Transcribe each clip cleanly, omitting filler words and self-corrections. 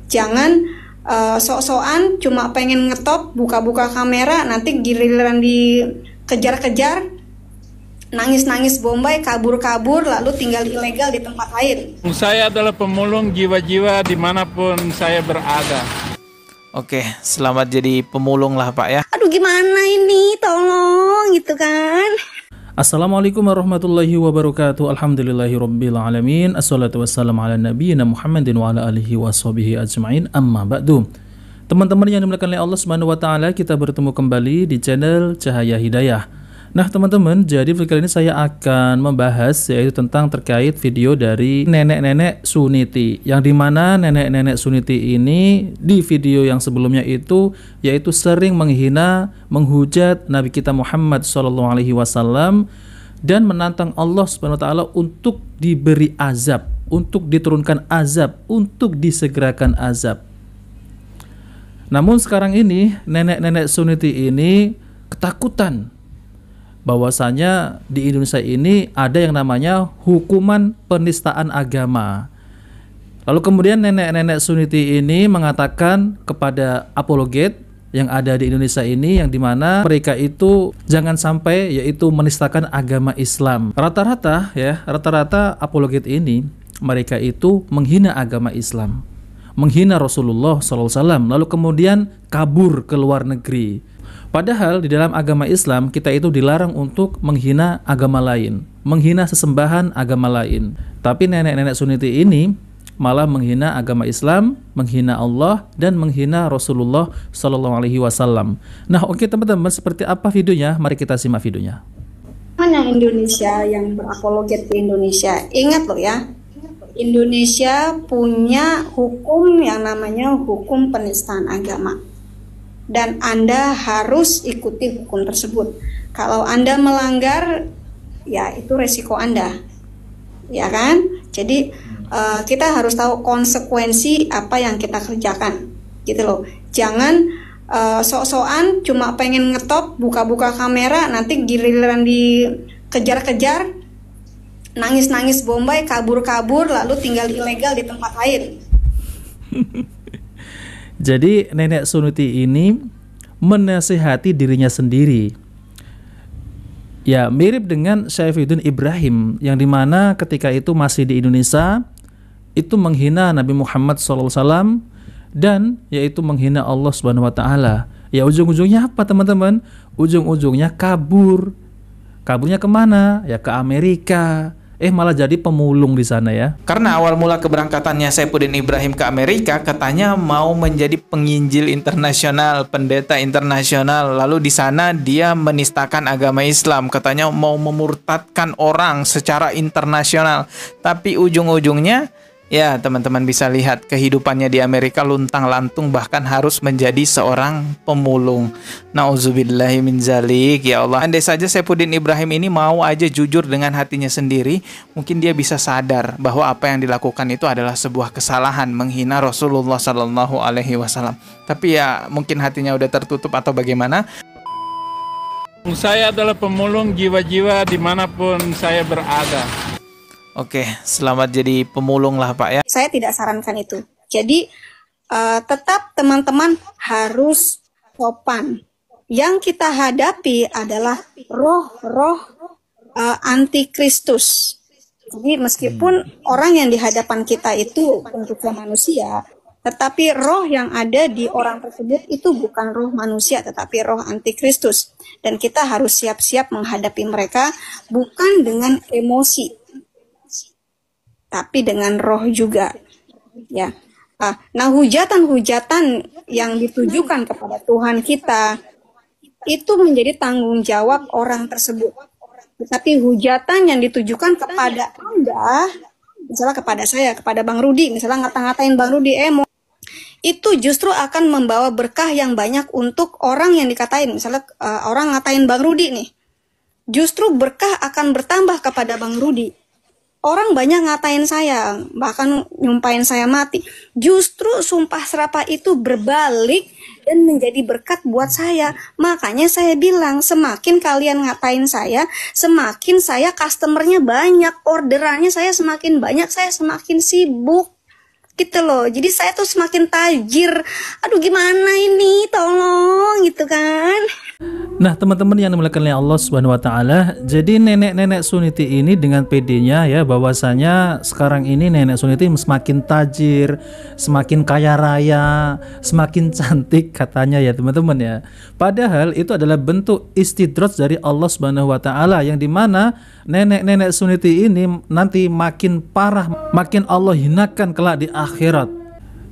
Jangan sok-sokan cuma pengen ngetop, buka-buka kamera, nanti giliran dikejar-kejar, nangis-nangis Bombay, kabur-kabur, lalu tinggal ilegal di tempat lain. Saya adalah pemulung jiwa-jiwa dimanapun saya berada. Oke, selamat jadi pemulung lah Pak ya. Aduh gimana ini, tolong gitu kan. Assalamualaikum warahmatullahi wabarakatuh. Alhamdulillahirabbil alamin. Assalatu wassalamu ala nabiyyina Muhammadin wa ala alihi washabihi ajmain. Amma ba'du. Teman-teman yang dimuliakan oleh Allah Subhanahu wa taala, kita bertemu kembali di channel Cahaya Hidayah. Nah, teman-teman, jadi kali ini saya akan membahas yaitu tentang terkait video dari nenek-nenek Suniti, yang dimana nenek-nenek Suniti ini di video yang sebelumnya itu yaitu sering menghina, menghujat Nabi kita Muhammad SAW dan menantang Allah Subhanahu wa taala untuk diberi azab, untuk diturunkan azab, untuk disegerakan azab. Namun sekarang ini nenek-nenek Suniti ini ketakutan bahwasanya di Indonesia ini ada yang namanya hukuman penistaan agama. Lalu kemudian nenek-nenek Suniti ini mengatakan kepada apologet yang ada di Indonesia ini, yang dimana mereka itu jangan sampai yaitu menistakan agama Islam. Rata-rata apologet ini mereka itu menghina agama Islam, menghina Rasulullah SAW, lalu kemudian kabur ke luar negeri. Padahal di dalam agama Islam kita itu dilarang untuk menghina agama lain, menghina sesembahan agama lain. Tapi nenek-nenek Suniti ini malah menghina agama Islam, menghina Allah dan menghina Rasulullah SAW. Nah, oke teman-teman, seperti apa videonya? Mari kita simak videonya. Mana Indonesia yang berapologet di Indonesia? Ingat loh ya, Indonesia punya hukum yang namanya hukum penistaan agama. Dan Anda harus ikuti hukum tersebut. Kalau Anda melanggar, ya itu resiko Anda, ya kan? Jadi kita harus tahu konsekuensi apa yang kita kerjakan, gitu loh. Jangan sok-sokan cuma pengen ngetop, buka-buka kamera, nanti giliran dikejar-kejar, nangis-nangis Bombay, kabur-kabur, lalu tinggal ilegal di tempat lain. Jadi nenek Suniti ini menasihati dirinya sendiri. Ya, mirip dengan Saifuddin Ibrahim, yang dimana ketika itu masih di Indonesia itu menghina Nabi Muhammad SAW dan yaitu menghina Allah Subhanahu wa taala. Ya, ujung-ujungnya apa teman-teman? Ujung-ujungnya kabur. Kaburnya kemana? Ya ke Amerika. Malah jadi pemulung di sana ya. Karena awal mula keberangkatannya Saifuddin Ibrahim ke Amerika katanya mau menjadi penginjil internasional, pendeta internasional. Lalu di sana dia menistakan agama Islam, katanya mau memurtadkan orang secara internasional. Tapi ujung-ujungnya ya teman-teman bisa lihat kehidupannya di Amerika luntang-lantung, bahkan harus menjadi seorang pemulung. Nauzubillahi min zalik. Ya Allah, andai saja Saifuddin Ibrahim ini mau aja jujur dengan hatinya sendiri, mungkin dia bisa sadar bahwa apa yang dilakukan itu adalah sebuah kesalahan, menghina Rasulullah SAW. Tapi ya mungkin hatinya udah tertutup atau bagaimana. Saya adalah pemulung jiwa-jiwa dimanapun saya berada. Oke, selamat jadi pemulung lah Pak ya. Saya tidak sarankan itu. Jadi tetap teman-teman harus sopan. Yang kita hadapi adalah roh-roh antikristus. Jadi meskipun orang yang di hadapan kita itu bentuknya manusia, tetapi roh yang ada di orang tersebut itu bukan roh manusia, tetapi roh antikristus. Dan kita harus siap-siap menghadapi mereka bukan dengan emosi, tapi dengan roh juga, ya. Nah, hujatan-hujatan yang ditujukan kepada Tuhan kita itu menjadi tanggung jawab orang tersebut. Tetapi hujatan yang ditujukan kepada Anda, misalnya kepada saya, kepada Bang Rudi, misalnya ngata-ngatain Bang Rudi itu justru akan membawa berkah yang banyak untuk orang yang dikatain. Misalnya orang ngatain Bang Rudi nih, justru berkah akan bertambah kepada Bang Rudi. Orang banyak ngatain saya, bahkan nyumpahin saya mati. Justru sumpah serapah itu berbalik dan menjadi berkat buat saya. Makanya saya bilang, semakin kalian ngatain saya, semakin saya customernya banyak, orderannya saya semakin banyak, saya semakin sibuk. gitu loh. Jadi saya tuh semakin tajir. Aduh gimana ini, tolong gitu kan. Nah, teman-teman yang dimuliakan oleh Allah Subhanahu wa taala, jadi nenek-nenek Suniti ini dengan PD-nya ya bahwasanya sekarang ini nenek Suniti semakin tajir, semakin kaya raya, semakin cantik katanya ya, teman-teman ya. Padahal itu adalah bentuk istidraj dari Allah Subhanahu wa taala yang dimana nenek-nenek Suniti ini nanti makin parah, makin Allah hinakan kelak di akhirat.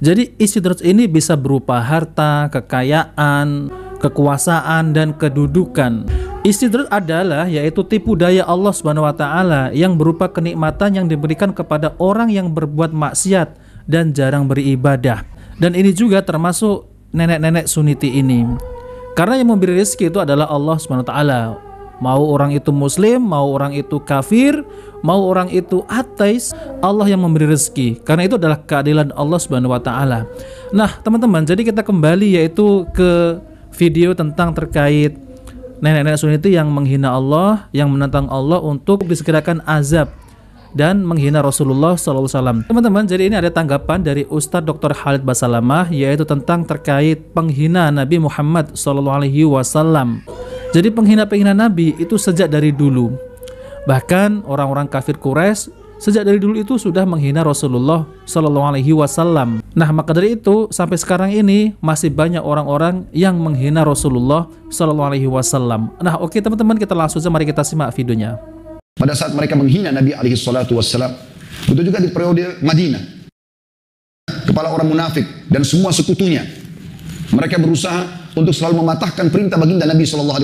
Jadi istidraj ini bisa berupa harta, kekayaan, kekuasaan, dan kedudukan. Istidraj adalah yaitu tipu daya Allah Subhanahu wa taala yang berupa kenikmatan yang diberikan kepada orang yang berbuat maksiat dan jarang beribadah. Dan ini juga termasuk nenek-nenek Suniti ini. Karena yang memberi rezeki itu adalah Allah Subhanahu wa taala. Mau orang itu muslim, mau orang itu kafir, mau orang itu ateis, Allah yang memberi rezeki. Karena itu adalah keadilan Allah Subhanahu wa taala. Nah, teman-teman, jadi kita kembali yaitu ke video tentang terkait nenek-nenek Suniti yang menghina Allah, yang menentang Allah untuk disegerakan azab dan menghina Rasulullah SAW. Teman-teman, jadi ini ada tanggapan dari Ustadz Dr. Khalid Basalamah yaitu tentang terkait penghina Nabi Muhammad SAW. Jadi penghina-penghina Nabi itu sejak dari dulu. Bahkan orang-orang kafir Quraisy sejak dari dulu itu sudah menghina Rasulullah SAW. Nah, maka dari itu sampai sekarang ini masih banyak orang-orang yang menghina Rasulullah SAW. Nah, oke teman-teman, kita langsung saja mari kita simak videonya. Pada saat mereka menghina Nabi SAW, itu juga di periode Madinah. Kepala orang munafik dan semua sekutunya, mereka berusaha untuk selalu mematahkan perintah baginda Nabi SAW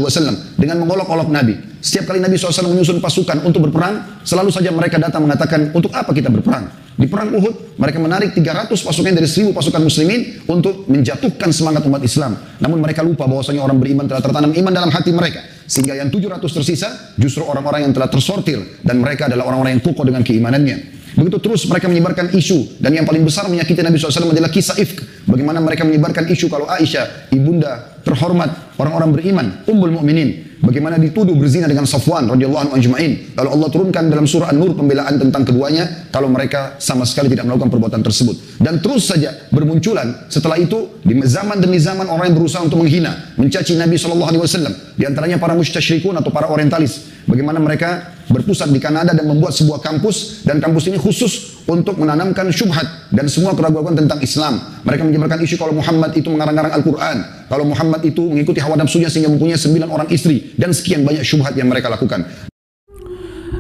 dengan mengolok-olok Nabi. Setiap kali Nabi SAW menyusun pasukan untuk berperang, selalu saja mereka datang mengatakan, untuk apa kita berperang? Di perang Uhud, mereka menarik 300 pasukan dari 1000 pasukan muslimin untuk menjatuhkan semangat umat Islam. Namun mereka lupa bahwasanya orang beriman telah tertanam iman dalam hati mereka. Sehingga yang 700 tersisa justru orang-orang yang telah tersortir, dan mereka adalah orang-orang yang kokoh dengan keimanannya. Begitu terus mereka menyebarkan isu, dan yang paling besar menyakiti Nabi SAW adalah kisah ifk. Bagaimana mereka menyebarkan isu kalau Aisyah, ibunda terhormat orang-orang beriman, Ummul Mukminin, bagaimana dituduh berzina dengan Safwan radhiyallahu anhu ajma'in. Lalu Allah turunkan dalam surah An-Nur pembelaan tentang keduanya kalau mereka sama sekali tidak melakukan perbuatan tersebut. Dan terus saja bermunculan setelah itu di zaman demi zaman orang yang berusaha untuk menghina, mencaci Nabi SAW. Di antaranya para mustasyrikun atau para orientalis. Bagaimana mereka berpusat di Kanada dan membuat sebuah kampus, dan kampus ini khusus untuk menanamkan syubhat dan semua keraguan tentang Islam. Mereka menyebarkan isu kalau Muhammad itu mengarang-arang Al-Quran, kalau Muhammad itu mengikuti hawa nafsunya sehingga mempunyai 9 orang istri, dan sekian banyak syubhat yang mereka lakukan.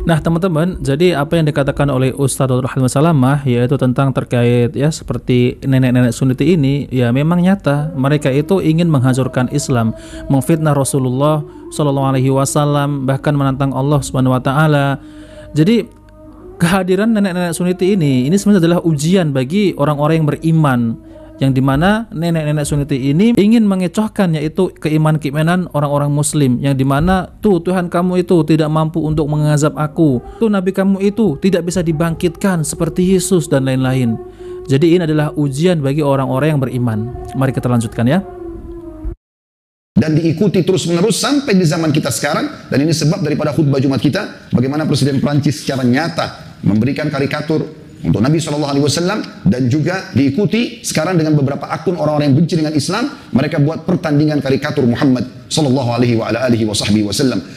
Nah, teman-teman, jadi apa yang dikatakan oleh Ustadz Dr. Khalid Basalamah yaitu tentang terkait ya seperti nenek-nenek Suniti ini, ya memang nyata mereka itu ingin menghancurkan Islam, memfitnah Rasulullah SAW, bahkan menantang Allah Subhanahu wa taala. Jadi kehadiran nenek-nenek Suniti ini sebenarnya adalah ujian bagi orang-orang yang beriman, yang dimana nenek-nenek Suniti ini ingin mengecohkan yaitu keimanan orang-orang muslim, yang dimana tuh Tuhan kamu itu tidak mampu untuk mengazab aku, tuh Nabi kamu itu tidak bisa dibangkitkan seperti Yesus dan lain-lain. Jadi ini adalah ujian bagi orang-orang yang beriman. Mari kita lanjutkan ya. Dan diikuti terus-menerus sampai di zaman kita sekarang, dan ini sebab daripada khutbah Jumat kita, bagaimana Presiden Prancis secara nyata memberikan karikatur untuk Nabi SAW, dan juga diikuti sekarang dengan beberapa akun orang-orang yang benci dengan Islam. Mereka buat pertandingan karikatur Muhammad SAW.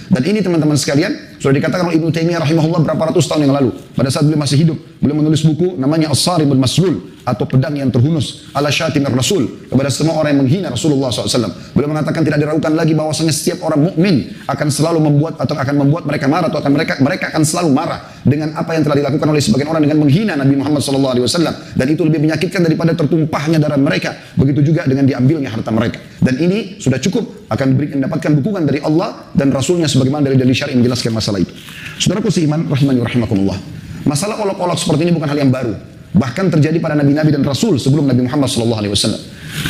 Dan ini teman-teman sekalian sudah dikatakan oleh Ibnu Taimiyah rahimahullah berapa ratus tahun yang lalu, pada saat beliau masih hidup. Beliau menulis buku namanya As-Saribul Maslul, atau pedang yang terhunus ala syatimir Rasul, kepada semua orang yang menghina Rasulullah SAW. Beliau mengatakan tidak diragukan lagi bahwasanya setiap orang mukmin akan selalu membuat atau akan membuat mereka marah, atau mereka akan selalu marah dengan apa yang telah dilakukan oleh sebagian orang dengan menghina Nabi Muhammad SAW, dan itu lebih menyakitkan daripada tertumpahnya darah mereka. Begitu juga dengan diambilnya harta mereka. Dan ini sudah cukup akan mendapatkan dukungan dari Allah dan Rasulnya sebagaimana dari syar'i menjelaskan masalah itu. Saudaraku seiman rahimani rahimakumullah, masalah olok-olok seperti ini bukan hal yang baru. Bahkan terjadi pada nabi-nabi dan rasul sebelum Nabi Muhammad SAW.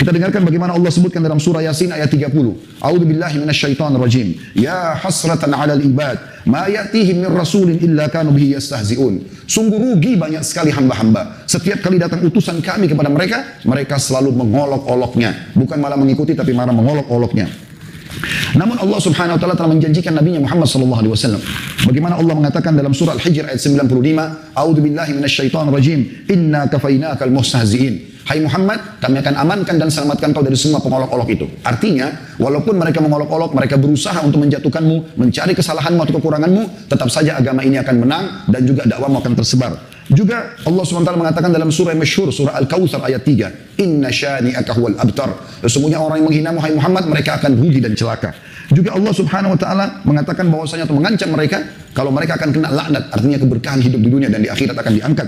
Kita dengarkan bagaimana Allah sebutkan dalam surah Yasin ayat 30. A'udzubillahi minasyaitonirrajim. Ya hasratan 'alal ibad ma ya'tihim min rasulin illa kanu bihi yastahzi'un. Sungguh rugi banyak sekali hamba-hamba. Setiap kali datang utusan kami kepada mereka, mereka selalu mengolok-oloknya. Bukan malah mengikuti tapi malah mengolok-oloknya. Namun Allah Subhanahu wa taala telah menjanjikan Nabi Muhammad sallallahu alaihi wasallam. Bagaimana Allah mengatakan dalam surah Al-Hijr ayat 95, "A'udzu billahi minasyaitonir rajim. Inna kafainakal mustahzi'in." Hai Muhammad, kami akan amankan dan selamatkan kau dari semua pengolok-olok itu. Artinya, walaupun mereka mengolok-olok, mereka berusaha untuk menjatuhkanmu, mencari kesalahanmu atau kekuranganmu, tetap saja agama ini akan menang dan juga dakwamu akan tersebar. Juga Allah SWT mengatakan dalam surah yang masyhur, surah Al-Kautsar ayat 3, "Inna syani'aka huwal abtar." Sesungguhnya orang yang menghinamu hai Muhammad, mereka akan rugi dan celaka. Juga Allah Subhanahu wa taala mengatakan bahwasanya atau mengancam mereka kalau mereka akan kena laknat, artinya keberkahan hidup di dunia dan di akhirat akan diangkat.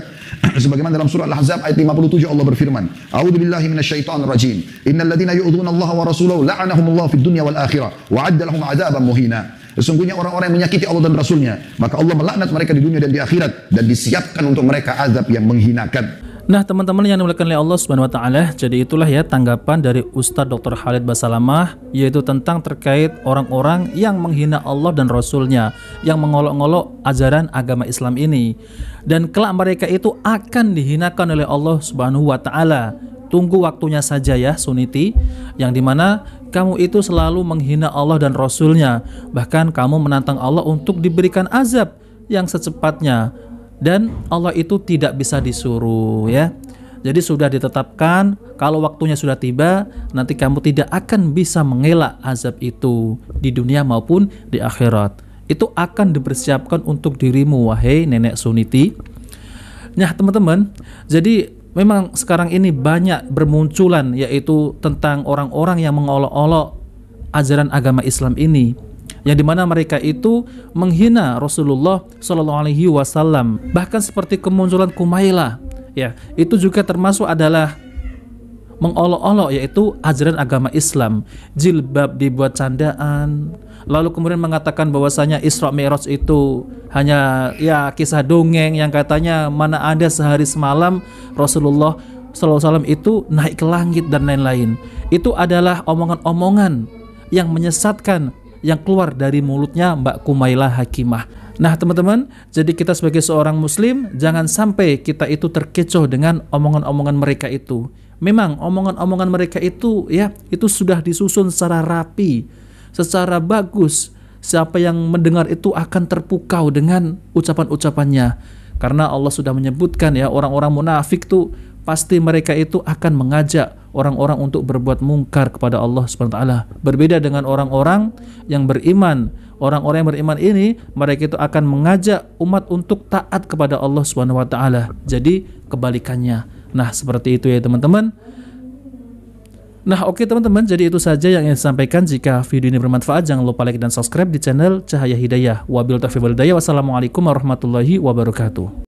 Sebagaimana dalam surah Al-Ahzab ayat 57 Allah berfirman, "A'udzu billahi minasyaitonir rajim. Innal ladzina yu'dzuna Allah wa rasulahu la'anahumullahu fid dunya wal akhirah wa 'adda lahum 'adzaban muhina." Sesungguhnya orang-orang yang menyakiti Allah dan Rasulnya, maka Allah melaknat mereka di dunia dan di akhirat dan disiapkan untuk mereka azab yang menghinakan. Nah, teman-teman yang dimuliakan oleh Allah Subhanahu wa taala, jadi itulah ya tanggapan dari Ustadz Dr. Khalid Basalamah, yaitu tentang terkait orang-orang yang menghina Allah dan Rasulnya, yang mengolok-olok ajaran agama Islam ini. Dan kelak mereka itu akan dihinakan oleh Allah Subhanahu wa taala. Tunggu waktunya saja ya Suniti, yang dimana kamu itu selalu menghina Allah dan Rasulnya, bahkan kamu menantang Allah untuk diberikan azab yang secepatnya. Dan Allah itu tidak bisa disuruh ya. Jadi sudah ditetapkan kalau waktunya sudah tiba, nanti kamu tidak akan bisa mengelak azab itu di dunia maupun di akhirat. Itu akan dipersiapkan untuk dirimu wahai nenek Suniti. Nah teman-teman, jadi memang sekarang ini banyak bermunculan yaitu tentang orang-orang yang mengolok-olok ajaran agama Islam ini, yang dimana mereka itu menghina Rasulullah Shallallahu Alaihi Wasallam. Bahkan seperti kemunculan Kumailah, ya itu juga termasuk adalah mengolok-olok yaitu ajaran agama Islam. Jilbab dibuat candaan, lalu kemudian mengatakan bahwasanya Isra Mi'raj itu hanya ya kisah dongeng yang katanya mana ada sehari semalam Rasulullah Shallallahu Alaihi Wasallam itu naik ke langit dan lain-lain. Itu adalah omongan-omongan yang menyesatkan yang keluar dari mulutnya Mbak Kumailah Hakimah. Nah teman-teman, jadi kita sebagai seorang muslim jangan sampai kita itu terkecoh dengan omongan-omongan mereka itu. Memang omongan-omongan mereka itu ya itu sudah disusun secara rapi, secara bagus. Siapa yang mendengar itu akan terpukau dengan ucapan-ucapannya. Karena Allah sudah menyebutkan ya orang-orang munafik tuh pasti mereka itu akan mengajak orang-orang untuk berbuat mungkar kepada Allah Subhanahu wa taala. Berbeda dengan orang-orang yang beriman. Orang-orang yang beriman ini mereka itu akan mengajak umat untuk taat kepada Allah Subhanahu wa taala. Jadi kebalikannya. Nah, seperti itu ya teman-teman. Nah, oke teman-teman, jadi itu saja yang ingin saya sampaikan. Jika video ini bermanfaat, jangan lupa like dan subscribe di channel Cahaya Hidayah. Wabillahi taufiq wal hidayah. Wassalamualaikum warahmatullahi wabarakatuh.